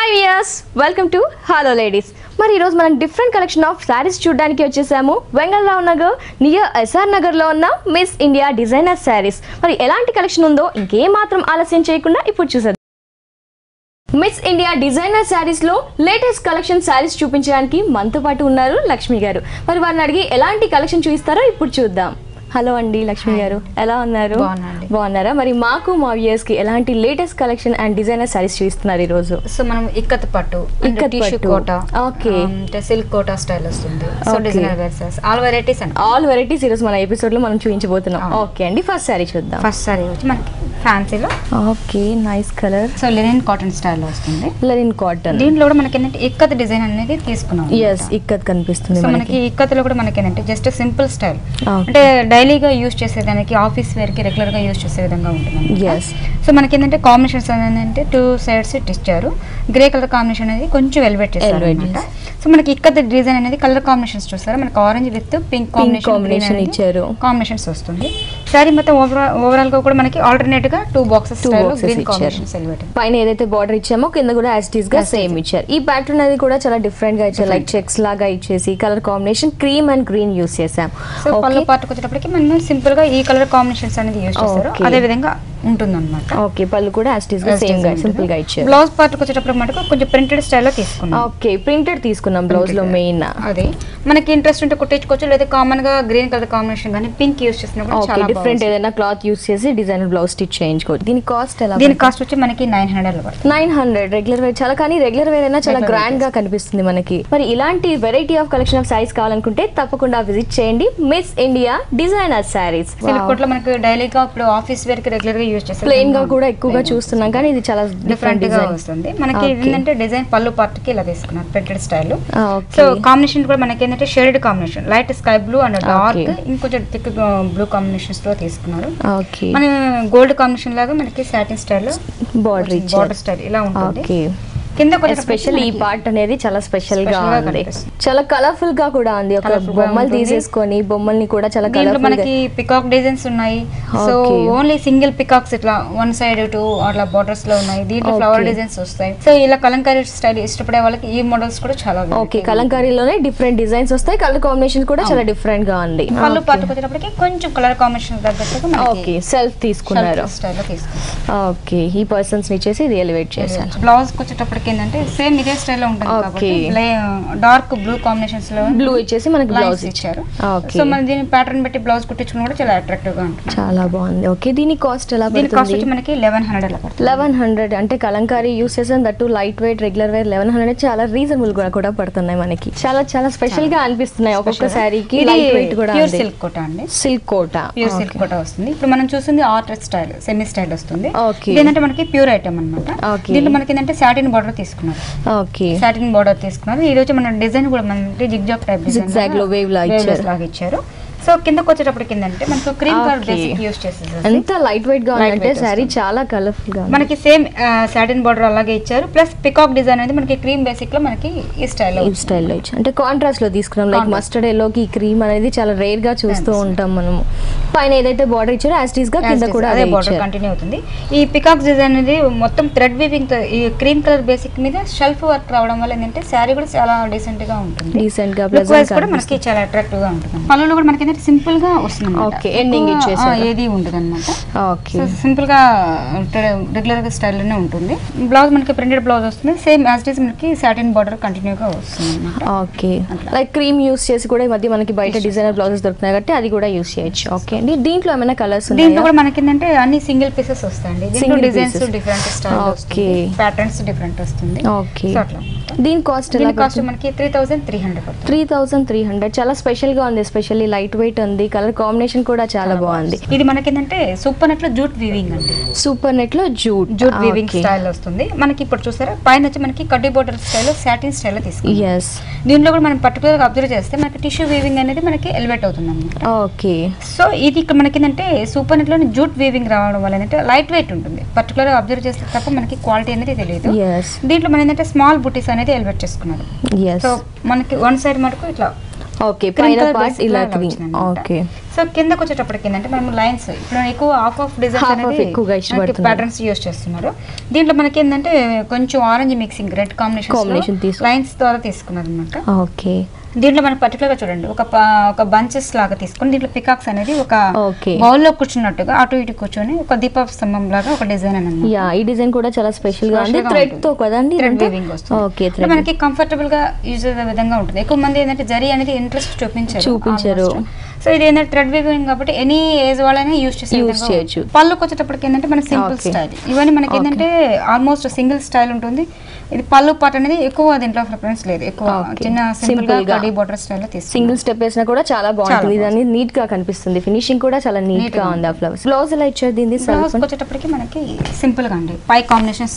Hi viewers, welcome to hello ladies. మరి ఈరోజు మనం డిఫరెంట్ కలెక్షన్ ఆఫ్ శారీస్ చూడడానికి వచ్చేసాము. వెంగళరావు నగర్ నియర్ ఎస్ఆర్ నగర్లో ఉన్న మిస్ ఇండియా డిజైనర్ శారీస్. మరి ఎలాంటి కలెక్షన్ ఉందో ఇంకేం మాత్రం ఆలస్యం చేయకుండా ఇప్పుడు చూసేద్దాం. మిస్ ఇండియా డిజైనర్ శారీస్ లో లేటెస్ట్ కలెక్షన్ శారీస్ చూపించడానికి మనతో పాటు ఉన్నారు లక్ష్మి గారు. మరి వారిని అడిగి ఎలాంటి కలెక్షన్ చూపిస్తారో ఇప్పుడు చూద్దాం. హలో అండి లక్ష్మి గారు, ఎలా ఉన్నారు? బాగున్నారా? మరి మాకు మా వ్యూయర్స్ కి ఎలాంటి latest collection and designer saris చూస్తున్నారు ఈ రోజు? సో మనం ఇక్కత్ పట్టు, tissue Kota, okay, silk Kota style వస్తుంది. So designer wears all varieties ఈ రోజు మన ఎపిసోడ్ లో మనం చూపించబోతున్నాం. ఓకే అండి, ఫస్ట్ సారీ చూద్దాం. ఫస్ట్ సారీ వచ్చి మనకి ఫ్యాన్సీలో, okay, nice colour. So linen cotton style వస్తుంది. లెనిన్ కాటన్, దీంట్లో కూడా మనకి ఏంటంటే ఇక్కత్ డిజైన్ అనేది తీసుకున్నాం. yes, ఇక్కత్ కనిపిస్తుంది. సో మనకి ఇక్కత్ లో కూడా మనకి ఏంటంటే జస్ట్ సింపుల్ స్టైల్, అంటే డైలీగా యూజ్ చేసేదానికి, ఆఫీస్ వేర్ కి రెగ్యులర్ గా యూజ్ చేసే విధంగా ఉంటుంది. సో మనకి ఏంటంటే కాంబినేషన్స్ ఏంటంటే 2 sides ఇచ్చారు. గ్రే కలర్ కాంబినేషన్ అనేది కొంచెం వెల్వెట్ చేశారు. సో మనకి ఇక్కత్ డిజైన్ అనేది కలర్ కాంబినేషన్స్ చూస్తారు. మనకి ఆరెంజ్ విత్ పింక్ కాంబినేషన్ ఇచ్చారు. కాంబినేషన్స్ వస్తుంది. సారీ మొత్తం ఓవరాల్ గా కూడా మనకి ఆల్టర్నేట్ గా 2 boxes గ్రీన్ కాంబినేషన్స్ ఎలివేట్. పైన ఏదైతే బార్డర్ ఇచ్చామో కింద కూడా యాజ్ ఇట్ ఈస్ గా సేమ్ ఇచ్చారు. ఈ ప్యాటర్న్ అనేది కూడా చాలా డిఫరెంట్ గా ఇచ్చారు. లైక్ చెక్స్ లాగా ఇచ్చేసి colour combination cream and green use చేసాం. సో పళ్ళు పార్ట్ వచ్చేటప్పటికి మనం సింపుల్ గా ఈ కలర్ కాంబినేషన్స్ అనేది యూస్ చేస్తారు. అదే విధంగా ఉంటుంది అన్నమాట. ఓకే, పళ్ళు కూడా యాజ్ ఇట్ ఈస్ గా సేమ్ గా సింపుల్ గా ఇచ్చారు. బ్లౌజ్ పార్ట్ వచ్చేటప్పుడు మనకు కొంచెం ప్రింటెడ్ స్టైల్ లో తీసుకున్నాం. ఓకే, ప్రింటెడ్ తీసుకున్నాం బ్లౌజ్ లో మెయిన్. అదే మనకి ఇంట్రెస్ట్ ఉంటే కుట్టించుకోవచ్చు, లేదా కామన్ గా గ్రీన్ కలర్ కాంబినేషన్ గానీ పింక్ యూస్ చేసినా కూడా చాలా డిఫరెంట్ ఏదైనా క్లాత్ యూస్ చేసి డిజైనర్ బ్లౌజ్ స్టిచ్ చేయించుకోవచ్చు. దీని కాస్ట్ ఎలా? దీని కాస్ట్ వచ్చి మనకి 900 రెగ్యులర్ వేర్. చాలా కానీ రెగ్యులర్ వేర్ అయినా చాలా గ్రాండ్ గా కనిపిస్తుంది మనకి. మరి ఇలాంటి variety of collection of sarees కావాలనుకుంటే తప్పకుండా విజిట్ చేయండి Miss India designer sarees. Silk coat లో మనకి డైలీగా ఇప్పుడు ఆఫీస్ వేర్ కి రెగ్యులర్ గా యూస్ చేస్తారు. ప్లెయిన్ గా కూడా ఎక్కువగా చూస్తున్నాం, కానీ ఇది చాలా డిఫరెంట్ గా వస్తుంది. మనకి ఏంటంటే డిజైన్ పళ్ళు పార్ట్ కి ఇలా తీసుకున్నారు ప్రింటెడ్ స్టైల్. సో కాంబినేషన్ కూడా మనకి ఏంటంటే shaded combination, light sky blue and dark ఇంకొంచెం థిక్ బ్లూ కాంబినేషన్స్ లో తీసుకున్నారు. మన గోల్డ్ కాంబినేషన్ లాగా మనకి సాటిన్ స్టైల్ లో బార్డర్ స్టైల్ ఇలా ఉంటుంది. కింద స్పెషల్ ఈ పార్ట్ అనేది చాలా స్పెషల్ గా ఉంది, చాలా కలర్ఫుల్ గా కూడా ఉంది. ఒక బొమ్మలు తీసేసుకొని బొమ్మల్ని కూడా చాలా కలర్ఫుల్. మనకి పికాక్ డిజైన్స్ ఉన్నాయి. సో ఓన్లీ సింగిల్ పికాక్స్ ఇట్లా 1 side 2 అట్లా బార్డర్స్ లో ఉన్నాయి. దీంట్లో ఫ్లవర్ డిజైన్స్ వస్తాయి. సో ఇలా కలంకారీ స్టైల్ ఇష్టపడే వాళ్ళకి ఈ మోడల్స్ కూడా చాలా ఓకే. కలంకారీలోనే డిఫరెంట్ డిజైన్స్ వస్తాయి. కలర్ కాంబినేషన్ కూడా చాలా డిఫరెంట్ గా ఉంది. పళ్ళు పార్ట్ వచ్చేటప్పటికి కొంచెం కలర్ కాంబినేషన్ తగ్గట్టుగా ఓకే సెల్ఫ్ తీసుకున్నారు. ఓకే, ఈ పర్సన్స్ ని చేసి ఇది ఎలివేట్ చేశారు. బ్లౌజ్ వచ్చేటప్పటికి ఏంటంటే సేమ్ ఇదే స్టైల్ లో ఉంటుంది కాబట్టి డార్క్ బ్లూ కాంబినేషన్స్ లో బ్లూ ఇచ్చేసి మనకి బ్లౌజ్ ఇచ్చారు. సో మన దీని ప్యాటర్న్ బట్టి బ్లౌజ్ కుట్టించుకుని కూడా చాలా అట్రాక్టివ్ గా ఉంటుంది. చాలా బాగుంది. ఓకే, దీని కాస్ట్ ఎలా పడుతుంది? దీని కాస్ట్ వచ్చి మనకి 1100 అంటే కలంకారీ యూస్ చేసాం, that light weight regular wear 1100 చాలా రీజనబుల్ గా కూడా పడుతున్నాయి మనకి. చాలా చాలా స్పెషల్ గా అనిపిస్తున్నాయి ఒక్కొక్క సారీకి. లైట్ వెయిట్ కూడా ప్యూర్ సిల్క్ కోట అండి. సిల్క్ కోట, ప్యూర్ సిల్క్ కోట వస్తుంది. ఇప్పుడు మనం చూసింది ఆర్ట్ స్టైల్, సెమీ స్టైల్ వస్తుంది. ఏంటంటే మనకి ప్యూర్ ఐటమ్ అన్నమాట. దీంట్లో మనకి ఏంటంటే సాటిన్ బార్డర్ తీసుకున్నారు. ఓకే, సాటిన్ బార్డర్ తీసుకున్నారు. ఈ రోజు మన డిజైన్ కూడా మనకి జిగ్జాగ్ టైప్ డిజైన్ లో వేవ్ లాగా ఇచ్చారు. సో కిందకి వచ్చేటప్పటికి ఏంటంటే మనకు క్రీమ్ కలర్ బేసిక్ యూస్ చేసేసారు. ఎంత లైట్ వెయిట్ గా ఉందంటే సారీ చాలా కలర్ఫుల్ గా. మనకి సేమ్ సాటిన్ బార్డర్ అలాగే ఇచ్చారు. ప్లస్ పికాక్ డిజైన్ అనేది మనకి క్రీమ్ బేసిక్ లో మనకి ఈ స్టైల్లో ఇచ్చారు. అంటే కాంట్రాస్ట్ లో తీసుకున్నాం. లైక్ మస్టర్డ్ ఎల్లోకి క్రీమ్ అనేది చాలా రేర్ గా చూస్తూ ఉంటాం మనము. పైన ఏదైతే బార్డర్ ఇచ్చారో యాజ్ ఇట్ ఈస్ గా కింద కూడా అదే బార్డర్ కంటిన్యూ అవుతుంది. ఈ పికాక్ డిజైన్ అనేది మొత్తం థ్రెడ్ వీవింగ్ తో ఈ క్రీమ్ కలర్ బేసిక్ మీద షెల్ఫ్ వర్క్ రావడం వల్ల ఏంటంటే సారీ కూడా చాలా డీసెంట్ గా ఉంటుంది. డీసెంట్ గా కూడా మనకి చాలా అట్రాక్టివ్ గా ఉంటుంది. పళ్ళులో కూడా మనకి సింపుల్ గా ఓకే, ఎండింగ్ ఇచ్చేసారు. ఏది ఉండదు అన్నమాట. ఓకే, సింపుల్ గా రెగ్యులర్ గా స్టైల్ లోనే ఉంటుంది. బ్లౌజ్ మనకి ప్రింటెడ్ బ్లౌజ్ వస్తుంది. సేమ్ యాజ్ ఇట్ ఈస్ మనకి సాటిన్ బార్డర్ కంటిన్యూ గా వస్తుంది అన్నమాట. ఓకే, లైక్ క్రీమ్ యూస్ చేసి కూడా ఈ మధ్య మనకి బయట డిజైనర్ బ్లౌజెస్ దొరుకుతున్నాయి కాబట్టి అది కూడా యూస్ చేయొచ్చు. ఓకే అండి, దీంట్లో ఏమైనా కలర్స్ ఉన్నాయి? దీంట్లో కూడా మనకి ఏంటంటే అన్ని సింగిల్ పీసెస్ వస్తాయండి. దీంట్లో డిజైన్స్ డిఫరెంట్ స్టైల్ వస్తుంది, ప్యాటర్న్స్ డిఫరెంట్ వస్తుంది. ఓకే, దీని కాస్ట్ ఎలా? కాస్ట్ మనకి 3300 చాలా స్పెషల్ గా ఉంది. ఎస్పెషల్లీ లైట్ వెయిట్ ఉంది. కలర్ కాంబినేషన్ కూడా చాలా బాగుంది. ఇది మనకి ఏంటంటే సూపర్ నెట్ లో జూట్ వీవింగ్ అండి. సూపర్ నెట్ లో జూట్ వీవింగ్ స్టైల్ వస్తుంది మనకి. ఇప్పుడు చూసారా పైన వచ్చి మనకి కడ్డీ బోర్డర్ స్టైల్ లో సాటిన్ స్టైల్ లో తీసుకుంటాం. yes, దీంట్లో కూడా మనం పర్టికులర్ గా అబ్జర్వ్ చేస్తే మనకి టిష్యూ వీవింగ్ అనేది మనకి ఎలివేట్ అవుతుంది అన్నమాట. ఓకే, సో ఇది ఇక్కడ మనకి ఏంటంటే సూపర్ నెట్ లో జూట్ వీవింగ్ రావడం వల్ల ఏంటంటే లైట్ వెయిట్ ఉంటుంది. పర్టికులర్ గా అబ్జర్వ్ చేస్తే తప్ప మనకి క్వాలిటీ అనేది తెలియదు. దీంట్లో మనం ఏంటంటే స్మాల్ బుటీస్ అనేది ఎలివేట్ చేసుకున్నారు. సో మనకి 1 side మటుకు ఇట్లా ఓకే, పైన పార్ట్ ఇలా గ్రీన్. ఓకే, సో కిందకి వచ్చేటప్పటికి ఏంటంటే మనం లైన్స్ ఇప్పుడు ఎక్కువ ఆఫ్ డిజైన్స్ అనేది ప్యాటర్న్స్ యూస్ చేస్తున్నారు. దీంట్లో మనకి ఏంటంటే కొంచెం orange mixing red combination lines ద్వారా తీసుకున్నారు అనమాట. ఓకే, దీంట్లో మనం పర్టికులర్ గా చూడండి ఒక బంచెస్ లాగా తీసుకొని దీంట్లో పికాక్స్ అనేది ఒక బౌల్ లో కూర్చున్నట్టుగా అటు ఇటు కూర్చొని ఒక దీప స్తంభం లాగా ఒక డిజైన్ అనేది. ఈ డిజైన్ కూడా చాలా స్పెషల్ గా ఉంది, థ్రెడ్ తో కదండి, థ్రెడ్ వీవింగ్ వస్తుంది. ఓకే, మనకి కంఫర్టబుల్ గా యూజ్ అయ్యే విధంగా ఉంటుంది. ఎక్కువ మంది ఏంటంటే జరీ అనేది ఇంట్రెస్ట్ చూపించారు. సో ఇది ఏంటంటే థ్రెడ్ వీవింగ్ కాబట్టి ఎనీ ఏజ్ వాళ్ళైనా యూజ్ చేయొచ్చు. పళ్ళుకి వచ్చేటప్పటికి ఏంటంటే మన సింపుల్ స్టైల్, ఇవన్నీ మనకి ఏంటంటే ఆల్మోస్ట్ సింగిల్ స్టైల్ ఉంటుంది. ఇది పళ్ళు పార్ట్ అనేది ఎక్కువ దీంట్లో ప్రిఫరెన్స్ లేదు, ఎక్కువ చిన్న సింపుల్ గా కడీ బోర్డర్ స్టైల్ లో తీసుకుంటాం. సింగిల్ స్టెప్ వేసినా కూడా చాలా బాగుంటుంది, ఇది నీట్ గా కనిపిస్తుంది, ఫినిషింగ్ కూడా చాలా నీట్ గా ఉంది. ఆ ఫ్లవర్స్ బ్లౌజ్ ఎలా ఇచ్చారు దీన్ని? బ్లౌజ్ వచ్చేటప్పటికి మనకి సింపుల్ గా అండి పై కాంబినేషన్స్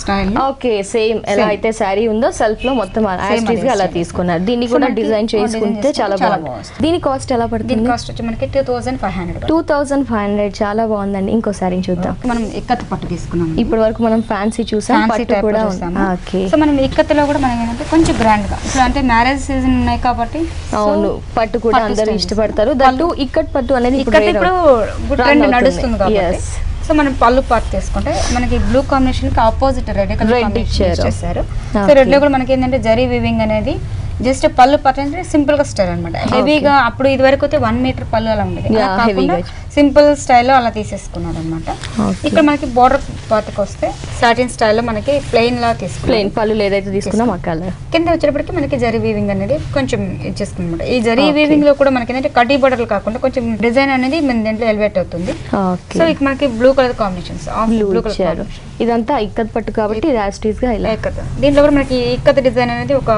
స్టైల్. ఓకే, సేమ్ ఎలా అయితే శారీ ఉందో సెల్ఫ్ లో మొత్తం అలా తీసుకున్నారు. దీన్ని కూడా డిజైన్ చేసుకుంటే చాలా బాగుంది. దీని కాస్ట్ ఎలా పడుతుంది? దీని కాస్ట్ వచ్చి మనకి 2500. చాలా బాగుందండి. ఇంకో శారీ చూద్దాం. మనం ఇక్కత్ పట్టు తీసుకున్నాం. ఇప్పటి వరకు మనం ఫ్యాన్సీ చూసాం, పట్టు కూడా ఉంది. సో మనం ఇక్కత్తులో కూడా మనం ఏంటంటే కొంచెం గ్రాండ్ గా ఇప్పుడు అంటే మ్యారేజ్ సీజన్ ఉన్నాయి కాబట్టి అవును పట్టు కూడా అందరూ ఇష్టపడతారు. దట్టు ఇక్కత్ పట్టు అనేది ఇప్పుడు ట్రెండ్ నడుస్తుంది కాబట్టి సో మనం పళ్ళు పార్ట్ తీసుకుంటే మనకి బ్లూ కాంబినేషన్ కి ఆపోజిట్ రెడ్ చేశారు. సో రెడ్ లో కూడా మనకి ఏంటంటే జరీ వీవింగ్ అనేది జస్ట్ పళ్ళు పార్ట్ అంటే సింపుల్ గా స్టైల్ అనమాట. హెవీగా అప్పుడు ఇది వరకు అయితే 1 మీటర్ పళ్ళు అలా ఉండేది, సింపుల్ స్టైల్లో అలా తీసేసుకున్నారు అనమాట. ఇక్కడ మనకి బోర్డర్ పార్ట్కి వస్తే సాటిన్ స్టైల్లో మనకి ప్లెయిన్ లా ప్లెయిన్ పళ్ళు ఏదైతే తీసుకున్నాం అక్కడ కింద వచ్చేటప్పటికి మనకి జరీ వీవింగ్ అనేది కొంచెం ఇచ్చేసుకున్నమాట. ఈ జరీ వీవింగ్ లో కూడా మనకి ఏంటంటే కడ్డీ బోర్డర్లు కాకుండా కొంచెం డిజైన్ అనేది మన దీంట్లో ఎలివేట్ అవుతుంది. సో ఇక మనకి blue colour combinations blue colour ఇదంతా ఇక్కత్ పట్టు కాబట్టి రాస్టీస్ గా ఇలా ఇక్కత్. దీంట్లో కూడా మనకి ఇక్కత్ డిజైన్ అనేది ఒక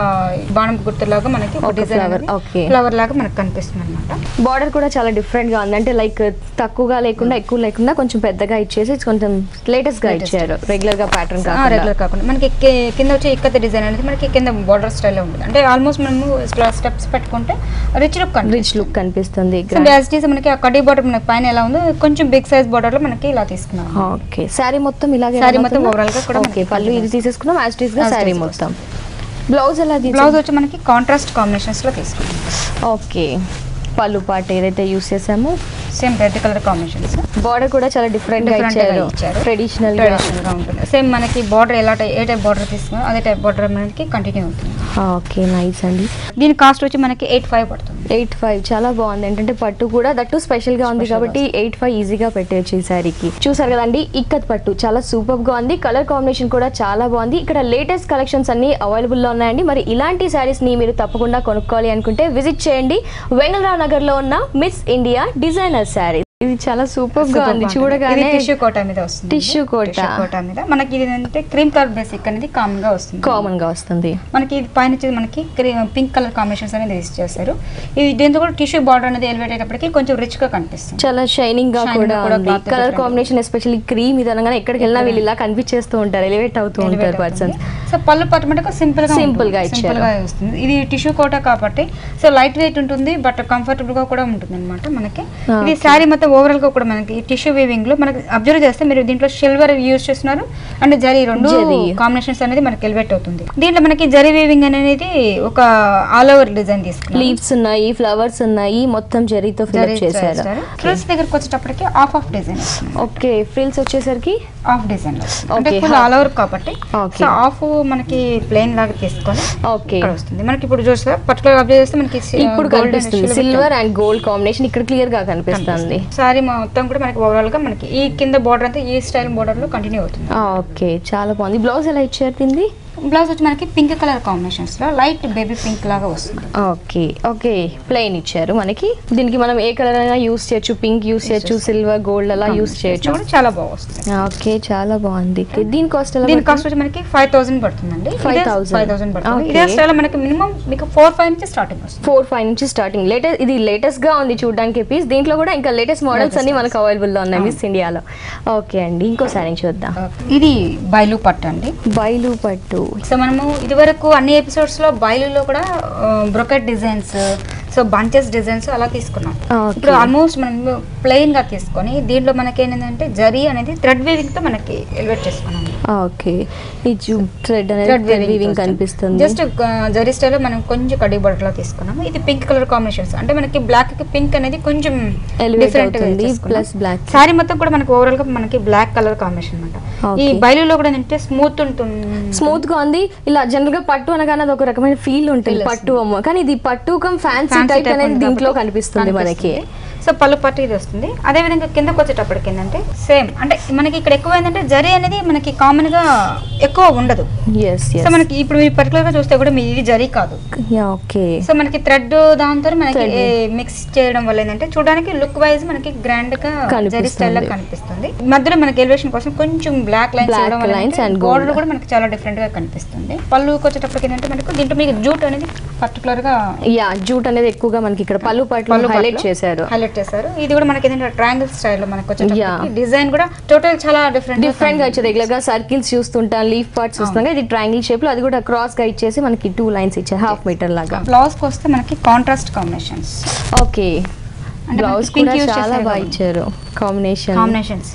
బాణం గుర్తులాగా మనకి ఒక డిజైన్ ఫ్లవర్ లాగా మనకి కనిపిస్తుంది అనమాట. బార్డర్ కూడా చాలా డిఫరెంట్ గా ఉంది, అంటే లైక్ తక్కువగా లేకుండా ఎక్కువ లేకుండా కొంచెం పెద్దగా ఇచ్చేసి కొంచెం లేటెస్ట్ గా ఇచ్చారు. రెగ్యులర్ గా ప్యాటర్న్ రెగ్యులర్ కాకుండా మనకి కింద వచ్చే ఇక్కత్ డిజైన్ అనేది మనకి కింద బార్డర్ స్టైల్ లో ఉంటుంది. అంటే ఆల్మోస్ట్ మనము స్టెప్స్ పెట్టుకుంటే రిచ్ లుక్ కనిపిస్తుంది. మనకి ఆ కడ్డీ బార్డర్ మనకి పైన ఎలా ఉందో కొంచెం బిగ్ సైజ్ బార్డర్ లో మనకి ఇలా తీసుకున్నాం. ఓకే, శారీ మొత్తం ఇలాగే మొత్తం ఓవరాల్ గా కూడా పళ్ళు ఇది తీసేసుకున్నాం యాస్టీస్ గా శారీ మొత్తం. బ్లౌజ్ ఎలా? బ్లౌజ్ వచ్చి మనకి కాంట్రాస్ట్ కాంబినేషన్స్ లో తీసుకున్నాం. ఓకే, పళ్ళు పాట ఏదైతే యూస్ చేసామో same red colour combinations. Border కూడా చాలా డిఫరెంట్ గా ఇచ్చారు, ట్రెడిషనల్ గా ఉంటుంది. సేమ్ మనకి బార్డర్ ఏ టైప్ బార్డర్ తీసుకున్నాం అదే టైప్ బార్డర్ మనకి కంటిన్యూ అవుతుంది. ఓకే, నైస్ అండి. దీని కాస్ట్ వచ్చి మనకి 85 పడుతుంది. 85 చాలా బాగుంది. ఏంటంటే పట్టు కూడా దట్టు స్పెషల్ గా ఉంది కాబట్టి 85 ఈజీగా పెట్టేయచ్చు ఈ శారీకి. చూసారు కదండి, ఇక్కత్ పట్టు చాలా సూపర్ గా ఉంది, కలర్ కాంబినేషన్ కూడా చాలా బాగుంది. ఇక్కడ లేటెస్ట్ కలెక్షన్స్ అన్ని అవైలబుల్ లో ఉన్నాయండి. మరి ఇలాంటి శారీస్ ని మీరు తప్పకుండా కొనుక్కోవాలి అనుకుంటే విజిట్ చేయండి వెంగళరావు నగర్ లో ఉన్న మిస్ ఇండియా డిజైనర్ శారీ. ఇది చాలా సూపర్ గా ఉంది, చూడగానే టిష్యూ కోటా మీద వస్తుంది. టిష్యూ కోటా మీద మనకి ఇది అంటే క్రీమ్ కలర్ బేసిక్ అనేది కామన్ గా వస్తుంది. మనకి ఇది పైన మనకి పింక్ కలర్ కాంబినేషన్స్ అనేది యూస్ చేశారు. ఇది దీంతో కూడా టిష్యూ బార్డర్ అనేది ఎలివేట్ అయ్యేటప్పటికి కొంచెం రిచ్ గా కనిపిస్తుంది, చాలా షైనింగ్ గా కూడా ఉంది. కలర్ కాంబినేషన్ ఎస్పెషల్లీ క్రీమ్ ఇది అనగానే ఎక్కడికి వెళ్ళినా వీళ్ళు ఇలా కనిపించేస్తూ ఉంటారు, ఎలివేట్ అవుతూ ఉంటారు పర్సన్స్. సో పళ్ళు పట్టు మనకు సింపుల్ గా వస్తుంది. ఇది టిష్యూ కోటా కాబట్టి సో లైట్ వెయిట్ ఉంటుంది, బట్ కంఫర్టబుల్ గా కూడా ఉంటుంది అనమాట. మనకి ఇది శారీ మొత్తం ఓవరాల్ గా కూడా మనకి టిష్యూ వీవింగ్ లో మనకి అబ్జర్వ్ చేస్తే మీరు దీంట్లో సిల్వర్ యూజ్ చేస్తున్నారు అండ్ జరీ రెండు కాంబినేషన్స్ అనేది మనకి ఎలివేట్ అవుతుంది. దీంట్లో మనకి జరీ వీవింగ్ అనేది ఒక ఆల్ ఓవర్ డిజైన్ తీసుకున్నాం. లీవ్స్ ఉన్నాయి, ఫ్లవర్స్ ఉన్నాయి, మొత్తం జరీతో ఫిల్ చేశారు. ఫ్రిల్స్ దగ్గరికి వచ్చేటప్పటికి ఆఫ్ డిజైన్. ఓకే, ఫ్రిల్స్ వచ్చేసరికి ఆఫ్ డిజైన్ అంటే ఫుల్ ఆల్ ఓవర్ కాబట్టి సో ఆఫ్ మనకి ప్లెయిన్ లాగా తీసుకొని ఇక్కడ వస్తుంది. మనకి ఇప్పుడు చూస్తే పర్టికులర్ అబ్జర్వ్ చేస్తే మనకి ఇప్పుడు కనిపిస్తుంది సిల్వర్ అండ్ గోల్డ్ కాంబినేషన్ ఇక్కడ క్లియర్ గా కనిపిస్తుంది. సారీ మొత్తం కూడా మనకి ఓవరాల్ గా మనకి ఈ కింద బోర్డర్ అంతా ఈ స్టైల్ బోర్డర్ లో కంటిన్యూ అవుతుంది. ఓకే, చాలా బాగుంది. బ్లౌజ్ ఎలా ఇచ్చారు దీన్ని? బ్లౌజ్ వచ్చి మనకి పింక్ కలర్ కాంబినేషన్స్ లో లైట్ బేబీ పింక్ లాగా వస్తుంది. ఓకే ఓకే, ప్లెయిన్ ఇచ్చారు మనకి. దీనికి మనం ఏ కలర్ అయినా యూస్ చేయొచ్చు, పింక్ యూస్ చేయొచ్చు, సిల్వర్ గోల్డ్ అలా యూస్ చేయొచ్చు, చాలా బాగుంది. ఓకే, చాలా బాగుంది. దీని కాస్ట్ వచ్చి మనకి 5000 పడుతుందండి. 5000 పడుతుంది. ఇదే స్టైల్ మనకి మినిమం మీకు 45 నుంచి స్టార్టింగ్ వస్తుంది. 45 నుంచి స్టార్టింగ్. లేటెస్ట్, ఇది లేటెస్ట్ గా ఉంది చూడడానికి పీస్. దీంట్లో కూడా ఇంకా లేటెస్ట్ మోడల్స్ అన్ని మనకు అవైలబుల్ లో ఉన్నాయి మిస్ ఇండియాలో. ఓకే అండి, ఇంకో సారీ చూద్దాం. ఇది బైలు పట్టు అండి. బైలు పట్టు. సో మనము ఇది వరకు అన్ని ఎపిసోడ్స్ లో బైలులో కూడా brocade designs, so bunches designs అలా తీసుకున్నాం. ఇప్పుడు ఆల్మోస్ట్ మనం ప్లెయిన్ గా తీసుకొని దీంట్లో మనకి ఏంటంటే జరీ అనేది థ్రెడ్ వీవింగ్ తో మనకి ఎలివేట్ చేసుకున్నాం. ఓకే, ఈ థ్రెడ్ అనేది వీవింగ్ కనిపిస్తుంది. జస్ట్ జరీ స్టైల్ మనం కొంచెం కడి బోర్డర్ లో తీసుకున్నాము. ఇది పింక్ కలర్ కాంబినేషన్స్, అంటే మనకి బ్లాక్ కి పింక్ అనేది కొంచెం డిఫరెంట్ ప్లస్ బ్లాక్. సారీ మొత్తం కూడా మనకి ఓవరాల్ గా మనకి బ్లాక్ కలర్ కాంబినేషన్ అన్నమాట. ఈ బయలులో కూడా ఏంటంటే స్మూత్ ఉంటుంది, స్మూత్ గా ఉంది. ఇలా జనరల్ గా పట్టు అనగానే అది ఒక రకమైన ఫీల్ ఉంటుంది పట్టు అమ్మ, కానీ ఇది పట్టు కమ్ ఫ్యాన్సీ టైప్ అనేది దీంట్లో కనిపిస్తుంది మనకి. సో పళ్ళు పట్టు ఇది వస్తుంది. అదే విధంగా కిందకి వచ్చేటప్పటికి ఏంటంటే సేమ్, అంటే మనకి ఇక్కడ ఎక్కువ ఏంటంటే జరీ అనేది మనకి కామన్ గా ఎక్కువ ఉండదు. సో మనకి ఇప్పుడు మీరు పర్టికులర్ గా చూస్తే కూడా ఇది జరీ కాదు. ఓకే, సో మనకి థ్రెడ్ దాంతో మనకి మిక్స్ చేయడం వల్ల ఏంటంటే చూడడానికి లుక్ వైజ్ మనకి గ్రాండ్ గా జరీ స్టైల్ లా కనిపిస్తుంది. మధ్యలో మనకి ఎలివేషన్ కోసం కొంచెం బ్లాక్ లైన్స్ బోర్డర్ కూడా మనకి చాలా డిఫరెంట్ గా కనిపిస్తుంది. పళ్ళుకి వచ్చేటప్పటికి ఏంటంటే మనకు దీంట్లో మీకు జూట్ అనేది పర్టికులర్ గా జూట్ అనేది ఎక్కువగా మనకి ఇక్కడ పళ్ళు హైలైట్ చేశారు. ఇది కూడా మనకి ఏంటంటే ట్రయాంగిల్ స్టైల్ లో మనకి వచ్చేటప్పటికి డిజైన్ కూడా టోటల్ చాలా డిఫరెంట్ గా వచ్చేది. రెగ్యులర్ గా సర్కిల్స్ చూస్తుంటాం, లీఫ్ పార్ట్స్ చూస్తాం, ఇది ట్రయాంగిల్ షేప్ లో, అది కూడా క్రాస్ గా ఇచ్చేసి మనకి 2 లైన్స్ ఇచ్చారు హాఫ్ మీటర్ లాగా. బ్లౌజ్ కి వస్తే మనకి కాంట్రాస్ట్ కాంబినేషన్స్. ఓకే, బ్లౌజ్ కూడా చాలా బాగా ఇచ్చారు కాంబినేషన్స్,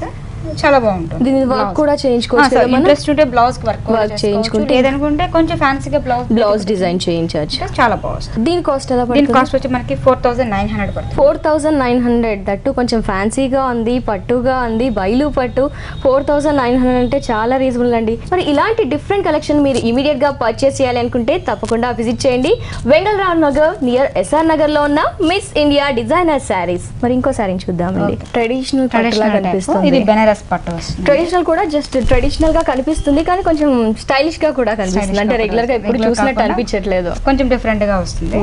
చాలా బాగుంటుంది. దీని వర్క్ కూడా చేయించుకోవచ్చు, ఇంట్రెస్ట్ ఉంటే బ్లౌజ్ వర్క్ చేయించుకుంటే, లేదనుకుంటే కొంచెం ఫ్యాన్సీగా బ్లౌజ్ డిజైన్ చేయించవచ్చు, చాలా బాగుంది. దీని కాస్ట్ ఎలా పడుతుంది? దీని కాస్ట్ వచ్చి మనకి 4900 పడుతుంది. 4900, దట్టు కొంచెం ఫ్యాన్సీగా ఉంది, పట్టుగా ఉంది, బయలు పట్టు. 4900 అంటే చాలా రీజనబుల్ అండి. మరి ఇలాంటి డిఫరెంట్ కలెక్షన్ మీరు ఇమీడియట్ గా పర్చేస్ చేయాలి అనుకుంటే తప్పకుండా విజిట్ చేయండి వెంగళరావు నగర్ నియర్ ఎస్ఆర్ నగర్ లో ఉన్న మిస్ ఇండియా డిజైనర్ శారీస్. మరి ఇంకో శారీ చూద్దామండి. ట్రెడిషనల్ కనిపిస్తుంది, ఇది బెనారస్ పట్టు. ట్రెడిషనల్ కూడా జస్ట్ ట్రెడిషనల్ గా కనిపిస్తుంది, కానీ కొంచెం స్టైలిష్ గా కూడా కనిపిస్తుంది. అంటే రెగ్యులర్ గా ఎప్పుడు చూసినట్టు అనిపించట్లేదు, కొంచెం డిఫరెంట్ గా వస్తుంది.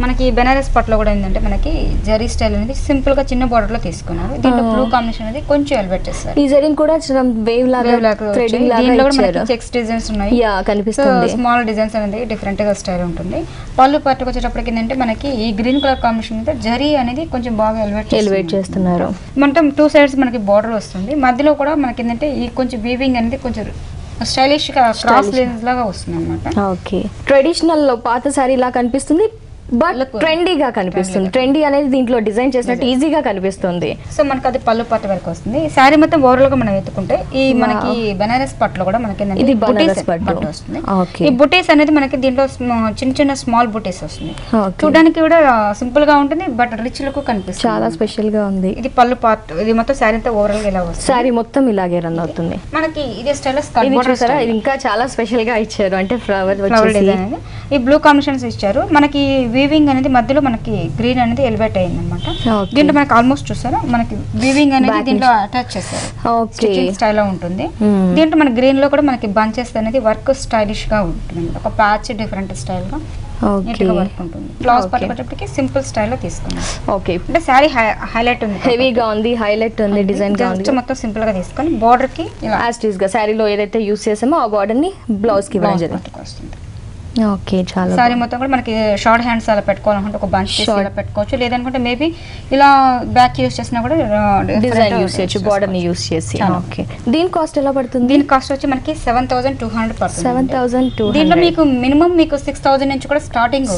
మనకి బెనారస్ పట్టులో కూడా ఏంటంటే మనకి జరీ స్టైల్ అనేది సింపుల్ గా చిన్న బోర్డర్ లో తీసుకున్నారు. దీంట్లో బ్లూ కాంబినేషన్ అనేది కొంచెం ఎలివేట్ చేస్తారు. ఈ జరీ కూడా వేవ్ లాగా థ్రెడింగ్ లాగా ఇచ్చారు. చెక్స్ డిజైన్స్ ఉన్నాయి, కనిపిస్తుంది. స్మాల్ డిజైన్స్ అనేది డిఫరెంట్ గా స్టైల్ ఉంటుంది. పళ్ళు పట్టుకు వచ్చేటప్పటికి ఏంటంటే మనకి ఈ గ్రీన్ కలర్ కాంబినేషన్ అయితే జరీ అనేది కొంచెం బాగా ఎలివేట్ చేస్తున్నారు. మొత్తం 2 సైడ్స్ మనకి బోర్డర్ వస్తుంది, మధ్యలో కూడా మనకి ఏంటంటే ఈ కొంచెం వీవింగ్ అనేది కొంచెం స్టైలిష్ గా క్రాస్ లైన్స్ లాగా వస్తుంది అన్నమాట. ఓకే, ట్రెడిషనల్ లో పాత సారీ లా కనిపిస్తుంది, బట్ ట్రెండీగా కనిపిస్తుంది. ట్రెండీ అనేది దీంట్లో డిజైన్ చేసినట్టు ఈజీగా కనిపిస్తుంది. సో మనకి అది పళ్ళు పట్టు వరకు వస్తుంది. శారీ మొత్తం ఓవరాల్ గా మనం ఎత్తుకుంటే ఈ మనకి బెనారస్ పట్టులో కూడా మనకి ఇది బనారస్ పట్టు వస్తుంది. ఈ బుటీస్ అనేది మనకి దీంట్లో చిన్న చిన్న స్మాల్ బుటీస్ వస్తుంది. చూడడానికి కూడా సింపుల్ గా ఉంటుంది, బట్ రిచ్ లుక్ కనిపిస్తుంది, చాలా స్పెషల్ గా ఉంది. ఇది పళ్ళు పార్ట్, ఇది మొత్తం శారీ అంతా ఓవరాల్ గా ఇలా వస్తుంది. శారీ మొత్తం ఇలాగే రన్ అవుతుంది. మనకి ఇదే స్టైల్ ఇది ఇంకా చాలా స్పెషల్ గా ఇచ్చారు, అంటే ఫ్లవర్ డిజైన్. ఈ బ్లూ కాంబినేషన్స్ ఇచ్చారు. మనకి వీవింగ్ అనేది మధ్యలో మనకి గ్రీన్ అనేది ఎలివేట్ అయింది అనమాట. దీంట్లో మనకి ఆల్మోస్ట్ చూసారా మనకి వీవింగ్ అనేది దీంట్లో అటాచ్ చేస్తారు, స్టైల్ లో ఉంటుంది. దీంట్లో మన గ్రీన్ లో కూడా మనకి బంచెస్ అనేది వర్క్ స్టైలిష్ గా ఉంటుంది, ఒక ప్యాచ్ డిఫరెంట్ స్టైల్ గా వర్క్ ఉంటుంది. బ్లౌజ్ పట్టుకోవడానికి సింపుల్ స్టైల్ లో తీసుకున్నాం. ఓకే, అంటే శారీ హైలైట్ ఉంది, హెవీగా ఉంది, హైలైట్ ఉంది, డిజైన్ గా ఉంది. మొత్తం సింపుల్ గా తీసుకొని బోర్డర్ కి యాస్టీస్ గా శారీలో ఏదైతే యూస్ చేసామో ఆ బోర్డర్ ని బ్లౌజ్ కి వస్తుంది. ఓకే, చాలా సారీ మొత్తం కూడా మనకి షార్ట్ హ్యాండ్స్ అలా పెట్టుకోవాలనుకుంటే ఒక బంచ్ ఇలా పెట్టుకోవచ్చు, లేదనుకుంటే మేబీ ఇలా బ్యాక్ యూస్ చేసినా కూడా డిజైన్ యూస్ చేయొచ్చు, బోర్డర్ ని యూస్ చేసి. ఓకే, దీని కాస్ట్ ఎలా పడుతుంది? దీని కాస్ట్ వచ్చి మనకి 7200 పడుతుంది. 7200. దీంట్లో మీకు మినిమం మీకు 6000 నుంచి కూడా స్టార్టింగ్.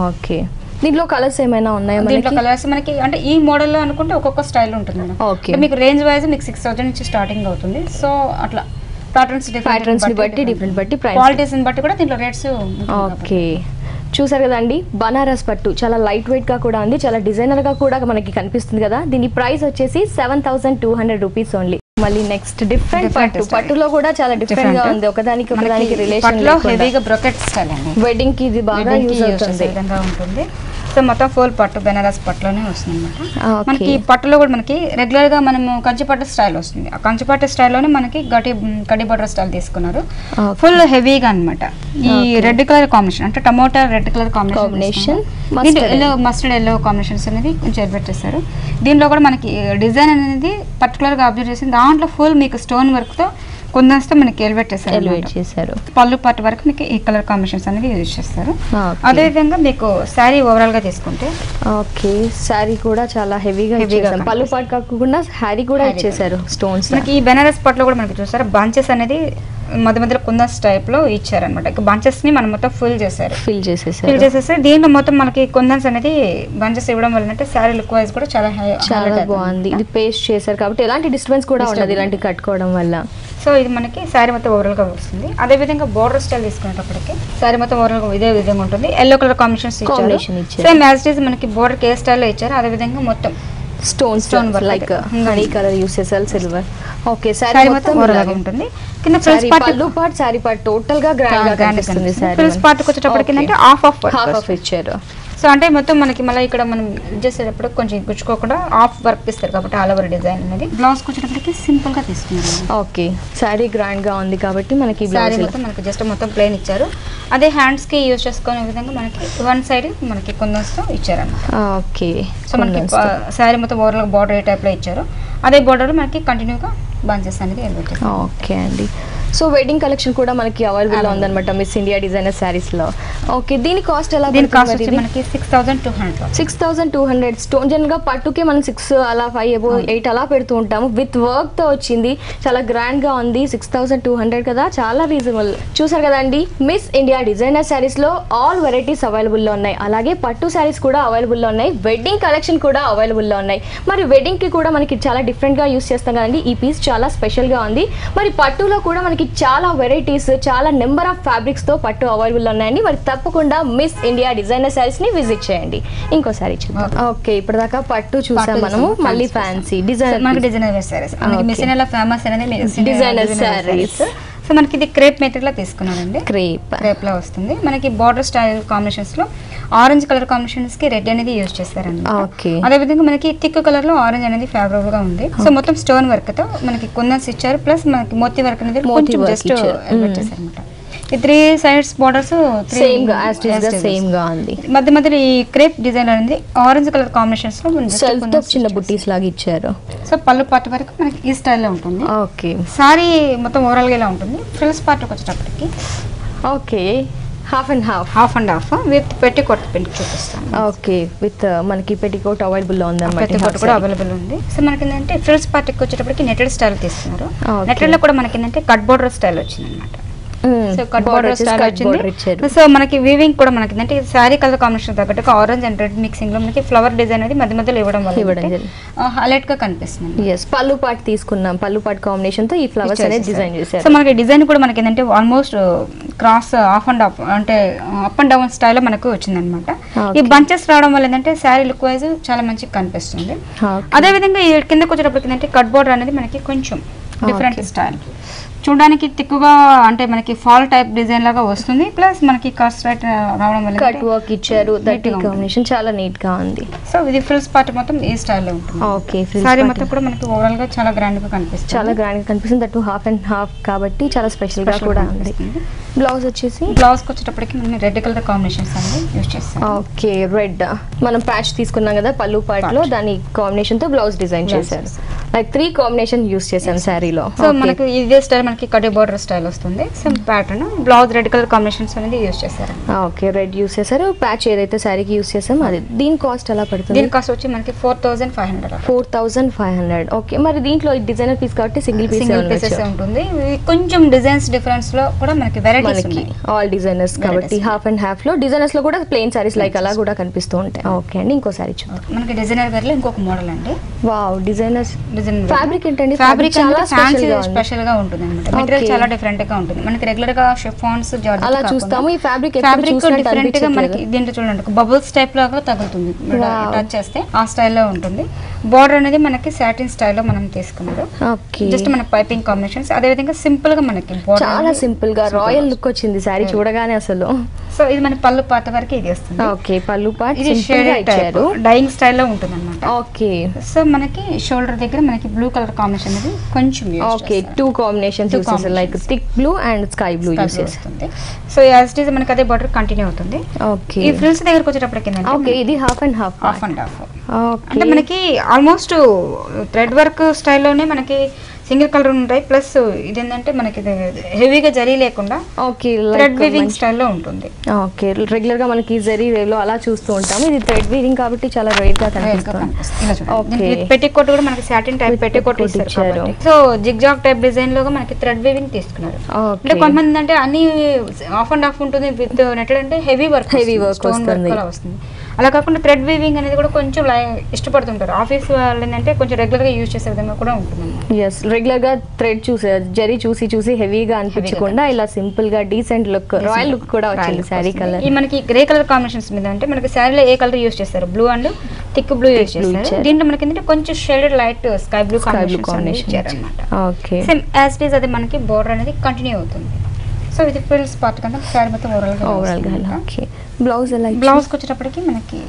ఓకే, దీంట్లో కలర్స్ ఏమైనా ఉన్నాయా? దీంట్లో కలర్స్ మనకి అంటే ఈ మోడల్ లో అనుకుంటే ఒక్కొక్క స్టైల్ ఉంటుంది. ఓకే, మీకు రేంజ్ వైజ్ మీకు 6000 నుంచి స్టార్టింగ్ అవుతుంది. సో అట్లా ప్యాటర్న్స్ బట్టి డిఫరెంట్ బట్టి క్వాలిటీస్ బట్టి కూడా దీంట్లో రేట్స్. ఓకే, చూసారు కదండి, బనారస్ పట్టు చాలా లైట్ వెయిట్ గా కూడా ఉంది, చాలా డిజైనర్ గా కూడా మనకి కనిపిస్తుంది కదా. దీని ప్రైస్ వచ్చేసి 7200 రూపీస్ ఓన్లీ. మళ్ళీ నెక్స్ట్ డిఫరెంట్ పట్టులో కూడా చాలా డిఫరెంట్ గా ఉంది, ఒకదానికి రిలేషన్ హెవీగా బ్రొకెట్ స్టైల్ అండి. వెడ్డింగ్ కి ఇది బాగా యూజ్ అవుతుంది. సో మొత్తం ఫుల్ పట్టు బెనారస్ పట్టులోనే వస్తుంది అనమాట. మనకి పట్టులో కూడా మనకి రెగ్యులర్ గా మనము కంచిపట్టు స్టైల్ వస్తుంది. ఆ కంచిపట్టు స్టైల్లోనే మనకి కడి బటర్ స్టైల్ తీసుకున్నారు, ఫుల్ హెవీగా అనమాట. ఈ రెడ్ కలర్ కాంబినేషన్ అంటే tomato red colour combination, yellow mustard yellow combinations అనేది కొంచెం ఎలివేట్ చేస్తారు. దీంట్లో కూడా మనకి డిజైన్ అనేది పర్టికులర్ గా అబ్జర్వ్ చేసింది, దాంట్లో ఫుల్ మీకు స్టోన్ వర్క్ తో కొందరిస్తే మనకి ఎలివేట్ చేశారు. పళ్ళు పట్టు వరకు మీకు ఈ కలర్ కాంబినేషన్స్ అనేది యూజ్ చేస్తారు. అదే విధంగా మీకు శారీ ఓవరాల్ గా తీసుకుంటే ఓకే, శారీ కూడా చాలా హెవీగా పళ్ళు పట్టు కాకుండా శారీ కూడా ఇచ్చేసారు స్టోన్స్. మనకి ఈ బెనారస్ పట్టులో కూడా మనకి చూసారు బంచెస్ అనేది మధ్య మధ్యలో కుందన్స్ టైప్ లో ఇచ్చారనమాట. ఇక బంచెస్ ని మనం మొత్తం ఫిల్ చేసేసి దీంట్లో మొత్తం మనకి కుందన్స్ అనేది బంచెస్ ఇవ్వడం వల్ల అంటే శారీ లుక్ వైజ్ కూడా చాలా బాగుంది. ఇది పేస్ట్ చేశారు కాబట్టి ఎలాంటి డిస్టర్బెన్స్ కూడా ఉండదు ఇలాంటి కట్టుకోవడం వల్ల. సో ఇది మనకి శారీ మొత్తం ఓవరాల్ గా వస్తుంది. అదే విధంగా బోర్డర్ స్టైల్ తీసుకునేటప్పటికి శారీ మొత్తం ఓవరాల్ గా ఇదే విధంగా ఉంటుంది. ఎల్లో కలర్ కాంబినేషన్స్ ఇచ్చారు. సేమ్ యాజ్ ఇట్ ఈస్ మనకి బోర్డర్ కే స్టైల్ ఇచ్చారు. అదే విధంగా మొత్తం stone work like honey colour use చేసారు, సిల్వర్. ఓకే, శారీ మొత్తం ఓవరాల్ గా ఉంటుంది. కింద frills part sari part total గా గ్రాండ్ గా కనిపిస్తుంది. ఫ్రిల్స్ పార్ట్ కి వచ్చేటప్పటికి ఏంటంటే హాఫ్ ఇచ్చారు. సో అంటే మొత్తం మనకి మళ్ళీ ఇక్కడ మనం చేసేటప్పుడు కొంచెం గుచ్చుకోకుండా హాఫ్ వర్క్ ఇస్తారు కాబట్టి ఆల్ ఓవర్ డిజైన్ అనేది. బ్లౌజ్ వచ్చేటప్పటికి సింపుల్ గా తీసుకున్నారు. ఓకే, శారీ గ్రాండ్ గా ఉంది కాబట్టి మనకి శారీ మొత్తం మనకి జస్ట్ మొత్తం ప్లెయిన్ ఇచ్చారు. అదే హ్యాండ్స్ కి యూజ్ చేసుకునే విధంగా మనకి వన్ సైడ్ మనకి కుందన్స్ తో ఇచ్చారన్నమాట. ఓకే, సో మనకి శారీ మొత్తం ఓవరాల్ బార్డర్ ఏ టైప్ లో ఇచ్చారు. అదే బార్డర్ మనకి కంటిన్యూగా బంచెస్ అనేది ఎలివేట్ చేస్తారు. ఓకే అండి. సో వెడ్డింగ్ కలెక్షన్ కూడా మనకి అవైలబుల్ గా ఉందన్నమాట మిస్ ఇండియా డిజైనర్ శారీస్ లో. ఓకే, దీని కాస్ట్ ఎలా? దీని కాస్ట్ వచ్చి మనకి 6200. స్టోన్ జనరల్ గా పట్టుకే మనం 6 అలా 5 అబో 8 అలా పెడుతూ ఉంటాము. విత్ వర్క్ తో వచ్చింది, చాలా గ్రాండ్ గా ఉంది. 6200 కదా, చాలా రీజనబుల్. చూసారు కదండి, మిస్ ఇండియా డిజైనర్ శారీస్ లో ఆల్ వెరైటీస్ అవైలబుల్ లో ఉన్నాయి. అలాగే పట్టు శారీస్ కూడా అవైలబుల్ లో ఉన్నాయి. వెడ్డింగ్ కలెక్షన్ కూడా అవైలబుల్ లో ఉన్నాయి. మరి వెడ్డింగ్ కి కూడా మనకి చాలా డిఫరెంట్ గా యూస్ చేస్తాం కదండి. ఈ పీస్ చాలా స్పెషల్ గా ఉంది. మరి పట్టులో కూడా మనకి చాలా వెరైటీస్, చాలా నెంబర్ ఆఫ్ ఫ్యాబ్రిక్స్ తో పట్టు అవైలబుల్ ఉన్నాయండి. మరి తప్పకుండా మిస్ ఇండియా డిజైనర్ శారీస్ ని విజిట్ చేయండి. ఇంకోసారి చూద్దాం. ఓకే, ఇప్పటిదాకా పట్టు చూసాం మనము. మళ్ళీ ఫ్యాన్సీ డిజైనర్ శారీస్ మిస్ ఇండియాలో ఫేమస్ అనేది డిజైనర్ శారీస్. సో మనకి ఇది క్రేప్ మెటీరియల్ తీసుకున్నానండి. క్రేప్ లో వస్తుంది. మనకి బార్డర్ స్టైల్ కాంబినేషన్స్ లో ఆరెంజ్ కలర్ కాంబినేషన్స్ కి రెడ్ అనేది యూజ్ చేస్తారండి. అదే విధంగా మనకి థిక్ కలర్ లో ఆరెంజ్ అనేది ఫేవరబుల్ గా ఉంది. సో మొత్తం స్టోన్ వర్క్ తో మనకి కుందన్స్ ఇచ్చారు. ప్లస్ మనకి మోతీ వర్క్ అనేది కొంచెం జస్ట్ చేశారన్నమాట. ఈ 3 సైడ్స్ బోర్డర్స్ సేమ్ గా ఉంది. మధ్య మధ్యలో ఈ క్రేప్ డిజైన్ అనేది ఆరెంజ్ కలర్ కాంబినేషన్స్ లో చిన్న బుట్టీస్ లాగా ఇచ్చారు. సో పళ్ళు పార్ట్ వరకు మనకి ఈ స్టైల్లో ఉంటుంది. ఓకే, సారీ మొత్తం ఓవరాల్ గా ఇలా ఉంటుంది. ఫ్రిల్స్ పార్ట్ వచ్చేటప్పటికి okay half and half with petticoat చూపిస్తాను. ఓకే, విత్ మనకి పెట్టికోట్ అవైలబుల్ లో ఉంది అన్నమాట. పెట్టికోట్ కూడా అవైలబుల్ ఉంది. సో మనకి ఏంటంటే ఫ్రిల్స్ పార్ట్ వచ్చేటప్పటికి నెటెడ్ స్టైల్ తీసుకున్నారు. నెటెడ్ లో కూడా మనకి ఏంటంటే కట్ బోర్డర్ స్టైల్ వచ్చింది అనమాట. సో కట్ బోర్డర్ స్టైల్ వచ్చింది. సో మనకి వీవింగ్ కూడా మనకి ఏంటంటే శారీ కలర్ కాంబినేషన్ తగ్గట్టు ఆరెంజ్ అండ్ రెడ్ మిక్సింగ్ లో మనకి ఫ్లవర్ డిజైన్ అనేది మధ్య మధ్యలో ఇవ్వడం వల్ల హైలైట్ గా కనిపిస్తుంది. పళ్ళు పార్ట్ తీసుకున్నాం. పళ్ళు పార్ట్ కాంబినేషన్ తో ఈ ఫ్లవర్స్ అనేది డిజైన్ చేశారు. సో మనకి డిజైన్ కూడా మనకి ఏంటంటే almost cross of and up అంటే అప్ అండ్ డౌన్ స్టైల్ లో మనకు వచ్చింది అనమాట. ఈ బంచెస్ రావడం వల్ల ఏంటంటే శారీ లుక్ వైజ్ చాలా మంచిగా కనిపిస్తుంది. అదే విధంగా ఈ కిందకి వచ్చేటప్పటికి ఏంటంటే కట్ బోర్డర్ అనేది మనకి కొంచెం డిఫరెంట్ స్టైల్ చూడడానికి తిక్కుగా అంటే మనకి ఫాల్ టైప్ డిజైన్ లాగా వస్తుంది. ప్లస్ మనకి కట్ రైట్ రావడం వల్ల కట్ వర్క్ ఇచ్చారు. దట్ కాంబినేషన్ చాలా నీట్ గా ఉంది. సో ఇది ఫ్రిల్స్ పార్ట్ మొత్తం ఈ స్టైల్ లో ఉంటుంది. ఓకే, సారీ మొత్తం కూడా మనకి ఓవరాల్ గా చాలా గ్రాండ్ గా కనిపిస్తుంది. దట్ హాఫ్ అండ్ హాఫ్ కాబట్టి చాలా స్పెషల్ గా కూడా ఉంది. బ్లౌజ్ వచ్చేసి బ్లౌజ్ వచ్చేటప్పటికి మనం రెడ్ కలర్ కాంబినేషన్స్ అనేది యూస్ చేస్తాం. ఓకే, రెడ్ మనం ప్యాచ్ తీసుకున్నాం కదా పళ్ళు పార్ట్ లో, దాని కాంబినేషన్ తో బ్లౌజ్ డిజైన్ చేశారు. లైక్ 3 కాంబినేషన్ యూస్ చేశాం శారీలో. సో మనకి ఇదే స్టైల్ మనకి కట్ బోర్డర్ స్టైల్ వస్తుంది. Same pattern blouse red colour combinations అనేది యూస్ చేశారు. ఓకే, రెడ్ యూస్ చేశారు. ప్యాచ్ ఏదైతే శారీకి యూస్ చేసాం అది. దీని కాస్ట్ ఎలా పడుతుంది? దీని కాస్ట్ వచ్చి మనకి 4500. ఓకే, మరి దీంట్లో డిజైనర్ పీస్ కాబట్టి సింగిల్ పీసెస్ ఉంటుంది. కొంచెం డిజైన్స్ డిఫరెన్స్ లో కూడా మనకి వెరైటీస్ ఉన్నాయి. ఆల్ డిజైనర్స్ కాబట్టి హాఫ్ అండ్ హాఫ్ లో డిజైనర్స్ లో కూడా ప్లెయిన్ సారీస్ లైక్ అలా కూడా కనిపిస్తూ ఉంటాయి. ఓకే అండి, ఇంకో సారీ చూద్దాం. మనకి డిజైనర్ వేర్ లో ఇంకొక మోడల్ అండి. వావ్, డిజైనర్స్ ఫ్యాబ్రిక్ ఏంటండి? ఫ్యాబ్రిక్ చాలా స్పెషల్ గా ఉంటుంది అన్నమాట. మెటీరియల్ చాలా డిఫరెంట్ గా ఉంటుంది. మనకి రెగ్యులర్ గా షిఫాన్స్ జార్జెట్ అలా చూస్తాము. ఈ ఫ్యాబ్రిక్ డిఫరెంట్ గా మనకి దీంట్లో చూడండి బబుల్స్ టైప్ లాగా తగులుతుంది. టచ్ చేస్తే ఆ స్టైల్లో ఉంటుంది. బోర్డర్ అనేది మనకి సాటిన్ స్టైల్లో మనం తీసుకున్నారు. జస్ట్ మన పైపింగ్ కాంబినేషన్స్. అదే విధంగా సింపుల్ గా మనకి చాలా సింపుల్ గా రాయల్ లుక్ వచ్చింది సారీ చూడగానే అసలు. సో ఇది మన పళ్ళు పార్ట్ వరకు ఇది వస్తుంది. ఓకే, పళ్ళు పార్ట్ ఇది షేడ్ టైప్ డైయింగ్ స్టైల్లో ఉంటుంది అన్నమాట. ఓకే, సో మనకి షోల్డర్ దగ్గర మనకి బ్లూ కలర్ కాంబినేషన్ అనేది కొంచెం ఓకే 2 కాంబినేషన్స్ యూస్ చేస్తారు. Like thick blue and sky blue use చేస్తుంది. సో యాజ్ ఇట్ ఈస్ మనకి అదే బార్డర్ కంటిన్యూ అవుతుంది. ఓకే, ఈ ఫ్రిల్స్ దగ్గరకు వచ్చేటప్పటికి ఏంటంటే ఓకే ఇది హాఫ్ అండ్ హాఫ్. అంటే మనకి ఆల్మోస్ట్ థ్రెడ్ వర్క్ స్టైల్లోనే మనకి సింగిల్ కలర్ ఉంటాయి. ప్లస్ ఇదేంటంటే మనకి హెవీగా జరీ లేకుండా ఓకే థ్రెడ్ వీవింగ్ స్టైల్లో ఉంటుంది. ఓకే రెగ్యులర్ గా మనకి జరీ వేవ్ లో అలా చూస్తూ ఉంటాము. ఇది థ్రెడ్ వీవింగ్ కాబట్టి చాలా రేర్ గా కనిపిస్తుంది. పెట్టికోట్ కూడా మనకి సాటిన్ టైప్ పెట్టికోట్ ఇచ్చారు. సో జిగ్జాగ్ టైప్ డిజైన్ లో మనకి థ్రెడ్ వీవింగ్ తీసుకున్నారు. అంటే కొంతమంది అంటే అన్ని ఆఫ్ అండ్ ఆఫ్ ఉంటుంది, విత్ నెట్టెడ్ అంటే హెవీ వర్క్ వస్తుంది. అలా కాకుండా థ్రెడ్ వీవింగ్ అనేది కూడా కొంచెం ఇష్టపడుతుంటారు. ఆఫీస్ వాళ్ళు ఏంటంటే కొంచెం రెగ్యులర్ గా యూజ్ చేసే విధంగా కూడా ఉంటుంది. ఎస్ రెగ్యులర్ గా థ్రెడ్ జరీ చూసి హెవీగా అనిపించకుండా ఇలా సింపుల్ గా డీసెంట్ లుక్, రాయల్ లుక్ కూడా వచ్చింది శారీ కలర్. ఈ మనకి గ్రే కలర్ కాంబినేషన్స్ మీద అంటే మనకి శారీలో ఏ కలర్ యూజ్ చేస్తారు, blue and thick blue use చేస్తారు. దీంట్లో మనకి ఏంటంటే కొంచెం shaded light sky blue combination ఇచ్చారన్నమాట. Okay same as it is అది మనకి బోర్డర్ అనేది కంటిన్యూ అవుతుంది. సో ఇది ఫ్రిల్స్ పార్ట్ కన్నా శారీ మొత్తం ఓవరాల్ గా. ఓకే బ్లౌజ్ బ్లౌజ్ వచ్చేటప్పటికి మనకి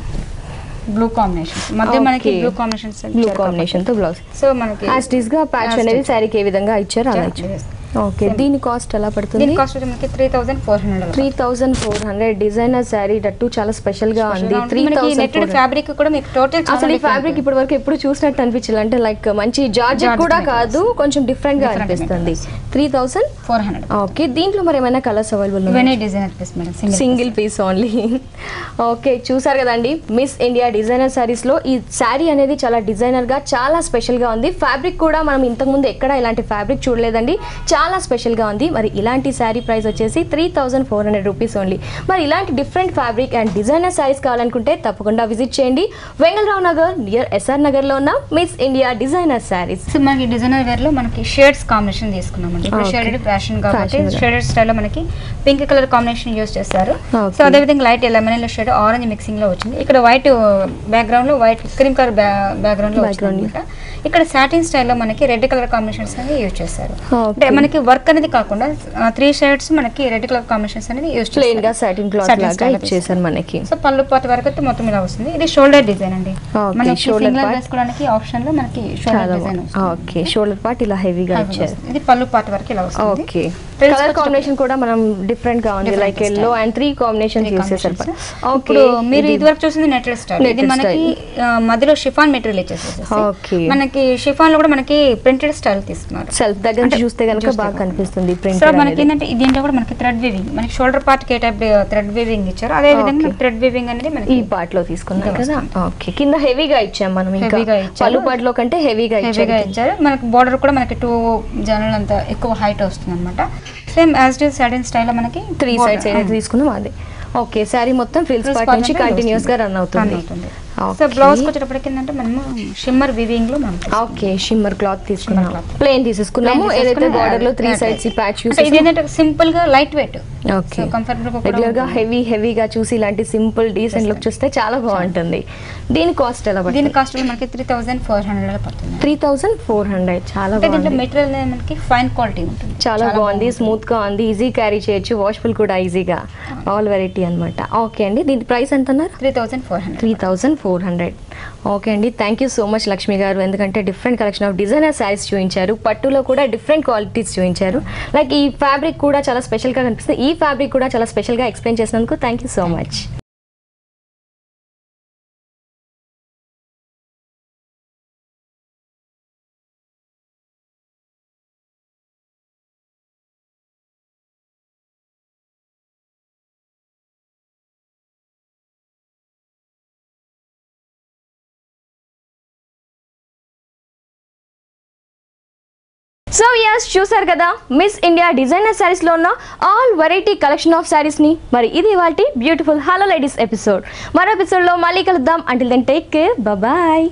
బ్లూ కాంబినేషన్ మధ్య మనకి బ్లూ కాంబినేషన్ తో బ్లౌజ్. సో మనకి యాజ్ ఇట్ ఈస్ గా ప్యాచ్ అనేది శారీకి ఏ విధంగా ఇచ్చారు అలా ఇచ్చారు. ఓకే దీని కాస్ట్ ఎలా పడుతుంది? దీని కాస్ట్ మనకి 3400 డిజైనర్ శారీ దట్టు చాలా స్పెషల్ గా ఉంది. 3000 ఫ్యాబ్రిక్ కూడా మీకు టోటల్ అసలు ఈ ఫ్యాబ్రిక్ ఇప్పటి వరకు ఎప్పుడు చూసినట్టు అనిపించాలి. అంటే లైక్ మంచి జార్జెట్ కూడా కాదు, కొంచెం డిఫరెంట్ గా అనిపిస్తుంది. 3400. ఓకే దీంట్లో మరి ఏమైనా కలర్స్ అవైలబుల్ ఉన్నాయి? Designer piece madam, single piece only. Okay చూసారు కదండి, మిస్ ఇండియా డిజైనర్ శారీస్ లో ఈ శారీ అనేది చాలా డిజైనర్ గా చాలా స్పెషల్ గా ఉంది. ఫ్యాబ్రిక్ కూడా మనం ఇంతకు ముందు ఎక్కడ ఇలాంటి ఫ్యాబ్రిక్ చూడలేదండి, చాలా స్పెషల్ గా ఉంది. మరి ఇలాంటి శారీ ప్రైస్ వచ్చేసి 3400 రూపీస్ ఓన్లీ. మరి ఇలాంటి different fabric and designer saris కావాలనుకుంటే తప్పకుండా విజిట్ చేయండి వెంగళరావు నగర్ నియర్ ఎస్ఆర్ నగర్ లో ఉన్న మిస్ ఇండియా డిజైనర్ శారీస్. మనకి డిజైనర్ వేర్ లో మనకి షేడ్స్ కాంబినేషన్ తీసుకున్నామండి. ఇప్పుడు షేడెడ్ ఫ్యాషన్ కాబట్టి షేడెడ్ స్టైల్ లో మనకి పింక్ కలర్ కాంబినేషన్ యూస్ చేస్తారు. సో అదే విధంగా light lemon shade orange mixing లో వచ్చింది. ఇక్కడ వైట్ బ్యాక్గ్రౌండ్ లో వైట్ క్రీమ్ కలర్ బ్యాక్గ్రౌండ్ లో వచ్చింది. ఇక్కడ సాటిన్ స్టైల్లో మనకి రెడ్ కలర్ కాంబినేషన్స్ అనేది యూజ్ చేస్తారు. అంటే మనకి వర్క్ అనేది కాకుండా 3 షేడ్స్ మనకి రెడ్ కలర్ కాంబినేషన్స్ అనేది యూజ్ చేస్తారు. ప్లెయిన్ గా సాటిన్ క్లాత్ లాగా ఇచ్చేసారు మనకి. సో పళ్ళు పార్ట్ వరకు అయితే మొత్తం ఇలా వస్తుంది. ఇది షోల్డర్ డిజైన్ అండి. మనకి షోల్డర్ వేసుకోవడానికి ఆప్షన్ లో మనకి షోల్డర్ డిజైన్ వస్తుంది. ఓకే షోల్డర్ పార్ట్ ఇలా హెవీగా ఇచ్చారు. ఇది పళ్ళు పార్ట్ వరకు ఇలా వస్తుంది. ఓకే కలర్ కాంబినేషన్ కూడా మనం డిఫరెంట్ గా ఉంది, like yellow and 3 combinations use చేశారు. ఇప్పుడు మీరు ఇదివరకు చూసింది నెట్టెడ్ స్టైల్. ఇది మనకి మధ్యలో షిఫాన్ మెటీరియల్ ఇచ్చేసేసి మనకి షిఫాన్ లో కూడా మనకి ప్రింటెడ్ స్టైల్ తీసుకున్నారు. సెల్ఫ్ దగ్గర నుంచి చూస్తే గనుక బాగా కనిపిస్తుంది ప్రింట్. సో మనకి ఏంటంటే దీంట్లో కూడా మనకి థ్రెడ్ వీవింగ్, మనకి షోల్డర్ పార్ట్ కే టైప్ థ్రెడ్ వీవింగ్ ఇచ్చారు. అదే విధంగా థ్రెడ్ వీవింగ్ అనేది మనకి ఈ పార్ట్ లో తీసుకున్నాం కదా. ఓకే కింద హెవీగా ఇచ్చాం మనం, ఇంకా పళ్ళు పార్ట్ లో కంటే హెవీగా ఇచ్చారు. మనకి బోర్డర్ కూడా మనకి 2 జనరల్ అంత ఎక్కువ హైట్ వస్తుంది అనమాట. Same as it is satin style లో మనకి 3 సైడ్స్ ఏదైతే తీసుకున్నాం అదే. ఓకే శారీ మొత్తం ఫ్రిల్స్ పార్ట్ నుంచి కంటిన్యూస్ గా రన్ అవుతుంది. సో బ్లౌజ్ వచ్చేటప్పటికి ఏంటంటే మనము షిమ్మర్ వీవింగ్ లో మనం ఓకే షిమ్మర్ క్లాత్ తీసుకున్నాము, ప్లెయిన్ తీసుకున్నాము. ఏదైతే బార్డర్ లో 3 సైడ్స్ ఈ ప్యాచ్ యూస్ ఇది ఏంటంటే సింపుల్ గా లైట్ వెయిట్. ఓకే రెగ్యులర్ గా హెవీగా చూసి ఇలాంటి సింపుల్ డీసెంట్ లుక్ చూస్తే చాలా బాగుంటుంది. దీని కాస్ట్ ఎలా పడుతుంది? దీని కాస్ట్ మనకి 3400 పడుతుంది. 3400 చాలా బాగుంది. మెటీరియల్ మనకి ఫైన్ క్వాలిటీ ఉంటుంది, చాలా బాగుంది, స్మూత్ గా ఉంది, ఈజీ క్యారీ చేయొచ్చు, వాషబుల్ కూడా ఈజీగా, ఆల్ వెరైటీ అన్నమాట. ఓకే అండి దీని ప్రైస్ ఎంత అన్నారు? 3400. ఓకే అండి thank you so much Lakshmi గారు, ఎందుకంటే different collection of designer saris చూపించారు, పట్టులో కూడా డిఫరెంట్ క్వాలిటీస్ చూపించారు. లైక్ ఈ ఫ్యాబ్రిక్ కూడా చాలా స్పెషల్గా కనిపిస్తుంది, ఈ ఫ్యాబ్రిక్ కూడా చాలా స్పెషల్గా ఎక్స్ప్లెయిన్ చేసినందుకు thank you so much. So yes చూసారు కదా మిస్ ఇండియా డిజైనర్ శారీస్ లో ఉన్న all variety collection of sarees ని. మరి ఇది ఇవాల్టి బ్యూటిఫుల్ హలో లేడీస్ ఎపిసోడ్. మరో ఎపిసోడ్ లో మళ్ళీ కలుద్దాం. Until then take care, bye.